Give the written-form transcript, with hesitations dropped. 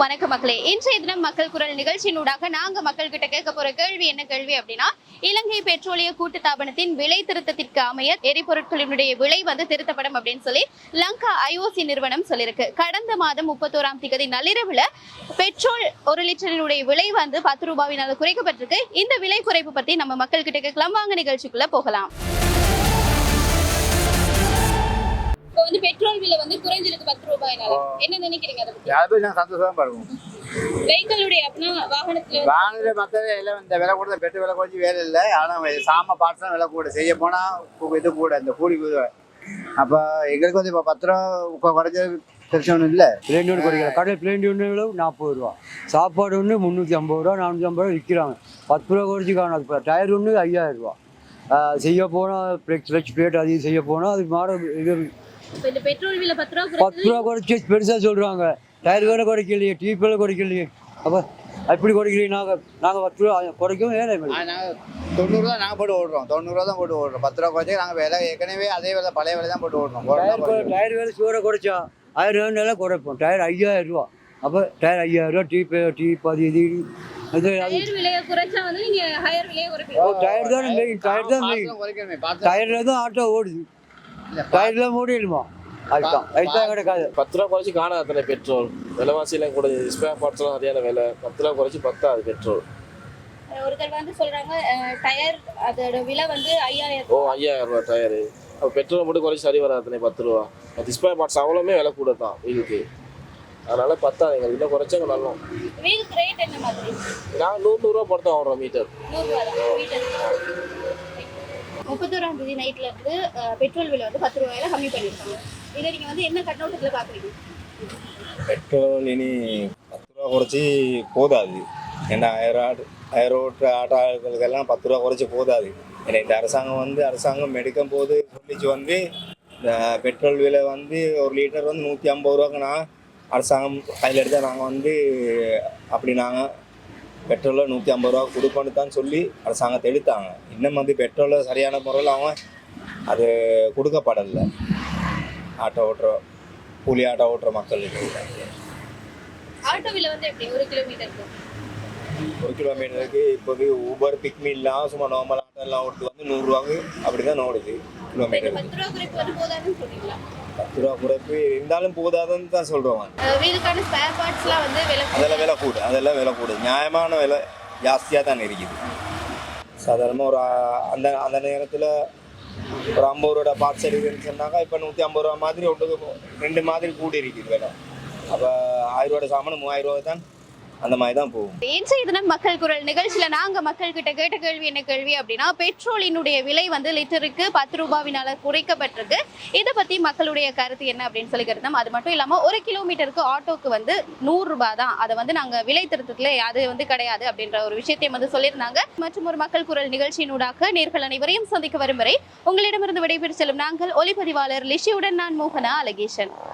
வணக்கம் மக்களே. இன்றைய தினம் மக்கள் குரல் நிகழ்ச்சியினூடாக நாங்க மக்கள் கிட்ட கேட்க போற கேள்வி என்ன கேள்வி அப்படின்னா, இலங்கை பெட்ரோலிய கூட்டுத்தாபனத்தின் விலை திருத்தத்திற்கு அமைய எரிபொருட்களினுடைய விலை திருத்தப்படும் அப்படின்னு சொல்லி லங்கா ஐஓசி நிறுவனம் சொல்லியிருக்கு. கடந்த மாதம் 31ஆம் தேதி நள்ளிரவுல பெட்ரோல் 1 லிட்டரினுடைய விலை 10 ரூபாயினால் குறைக்கப்பட்டிருக்கு. இந்த விலை குறைப்பு பத்தி நம்ம மக்கள் கிட்ட கேட்கலாம். வாங்க நிகழ்ச்சிக்குள்ள போகலாம். இப்போ பெட்ரோல் விலை குறைஞ்சிருக்கு 10 ரூபாயினால. என்ன நினைக்கிறீங்க அதை பத்தி? அது நான் சந்தோஷமா இருக்கும். வெஹிக்கிளுடைய அப்படினா வாகனத்துல மத்தது எல்லாம் இந்த விலை கூட பெட்ரோல் விலை குறைஞ்சி வேலை இல்லை. ஆனா சாம பார்ட்ஸ் தான் விலை கூட செய்ய போனா இது கூட இந்த கூலி அப்ப எங்களுக்கு இப்போ 10 ரூபா குறைஞ்சது பிரச்சனை இல்லை. பிளேண்ட் ஒன்று குறைக்கலாம். கடையில் பிளேண்ட் ஒன்று 40 ரூபா, சாப்பாடு ஒன்று 350 ரூபா 450 ரூபா விற்கிறாங்க. 10 ரூபா குறைச்சி காணும். டயர் ஒன்று 5000 ரூபா. செய்ய போனால் ஃப்ளெக்ஸ் பிளேட் அதிகம் செய்ய போனால் அது மாற இது பெட்ரோல் விலை 10 ரூபா குறைச்சி பெருசாக சொல்கிறாங்க. டயர் வேலை குறைக்கலையே, டீப் வேலை குறைக்கலையே. அப்போ அப்படி குறைக்கிறீங்க. நாங்கள் 10 ரூபா குறைக்கவும் ஏழை. நாங்கள் 90 ரூபா நாங்கள் போட்டு ஓடுறோம். 90 ரூபா தான் போட்டு ஓடுறோம். 10 ரூபா குறைச்சி நாங்கள் விலை ஏற்கனவே அதே வேலை பழைய வேலை தான் போட்டு ஓடுறோம். டயர் வேலை சூறை குறைச்சா 1000 ரூபாய் குறைப்போம். டயர் 5000 ரூபா. அப்போ டயர் 5000 ரூபா. டீப் அது இது டயர் தான் மெயின். டயர்ல தான் ஆட்டோ ஓடுது. டயர்ல ஓடிடுமா? அதுதான் கிடைக்காது. 10 ரூபா குறைச்சி காணாது பெட்ரோல் விலைவாசியெல்லாம் கூட. ஸ்பேர் பார்ட்ஸ்லாம் சரியான விலை. 10 ரூபா குறைச்சி பத்தாது பெட்ரோல். ஒருத்தர் சொல்றாங்க டயர் அதோட விலை 5000. ஓ 5000 ரூபா டயரு. அப்போ பெட்ரோல் மட்டும் குறைச்சி சரி வராதுனே 10 ரூபா. அது ஸ்பேர் பார்ட்ஸ் அவ்வளோமே விலை கூட தான் வீலுக்கு. அதனால பத்தாது. எங்களுக்கு இன்னும் குறைச்சாங்க நல்லா. வீலுக்கு ரேட் என்ன மாதிரி? நாங்கள் 100 ரூபா போட்டு தான் ஓடுறோம் மீட்டர். 31ஆம் தேதி நைட்ல இருந்து பெட்ரோல் விலை 10 ரூபாயில கம்மி பண்ணிருக்காங்க. இதை நீங்க என்ன கண்ணோட்டத்துல பாக்குறீங்க? பெட்ரோல் இனி 10 ரூபா குறைச்சி போதாது. ஏன்னா ஆட்டோ ஆட்டோக்களுக்கெல்லாம் 10 ரூபா குறைச்சி போதாது. ஏன்னா இந்த அரசாங்கம் எடுக்கும் போது சொல்லிச்சு இந்த பெட்ரோல் விலை 1 லிட்டர் 150 ரூபாக்குன்னா அரசாங்கம் கையில் எடுத்தால் நாங்கள் அப்படி நாங்கள் பெட்ரோலில் 150 ரூபா கொடுப்போன்னு தான் சொல்லி அரசாங்கத்தை எடுத்தாங்க. இன்னும் பெட்ரோலை சரியான முறையில் அவங்க அது கொடுக்கப்படலை. ஆட்டோ ஓட்டுற கூலி ஆட்டோ ஓட்டுற மக்களுக்கு. ஆட்டோ விலை எப்படி 1 கிலோமீட்டருக்கு? 1 கிலோமீட்டருக்கு இப்போது ஊபர் பிக்மி இல்லாமல் சும்மா நார்மல் ஆட்டோ எல்லாம் ஓட்டு 100 ரூபாக்கு அப்படி தான் ஓடுது கிலோமீட்டருக்கு. 10 ரூபா குறைப்பு போதாதுன்னு சொல்றீங்களா? 10 ரூபா குறைப்பு இருந்தாலும் போதாதுன்னு தான் சொல்கிறோம். வீலுக்கான ஸ்பேர் பார்ட்ஸ்லாம் அதெல்லாம் விலை கூடு. அதெல்லாம் விலை கூடு. நியாயமான விலை ஜாஸ்தியாக தான் இருக்குது. சாதாரணமாக ஒரு அந்த நேரத்தில் ஒரு 50 ரூபா பார்ட்ஸ் எடுக்குதுன்னு சொன்னாங்க. இப்போ 150 ரூபா மாதிரி 2 மாதிரி கூடி இருக்குது விலை. அப்போ 1000 ரூபா சாமான் 3000 ரூபா தான் அந்த மாதிரி தான் போகும். இன்றைய தினம் மக்கள் குரல் நிகழ்ச்சியில நாங்க மக்கள் கிட்ட கேட்ட கேள்வி என்ன கேள்வி அப்படின்னா, பெட்ரோலினுடைய விலை லிட்டருக்கு 10 ரூபாயினால குறைக்கப்பட்டிருக்கு. இதை பத்தி மக்களுடைய கருத்து என்ன அப்படின்னு சொல்லி கேட்டோம். அது மட்டும் இல்லாம 1 கிலோமீட்டருக்கு ஆட்டோக்கு 100 ரூபாய் தான். அதை நாங்க விலை திருத்தத்துல அது கிடையாது அப்படின்ற ஒரு விஷயத்தையும் சொல்லியிருந்தாங்க. மற்றும் ஒரு மக்கள் குரல் நிகழ்ச்சியினூடாக நேர்கள் அனைவரையும் சந்திக்க வரும் வரை உங்களிடமிருந்து விடைபெற்று செல்லும் நாங்கள் ஒளிப்பதிவாளர் லிஷியுடன் நான் மோகனா அலகேஷன்.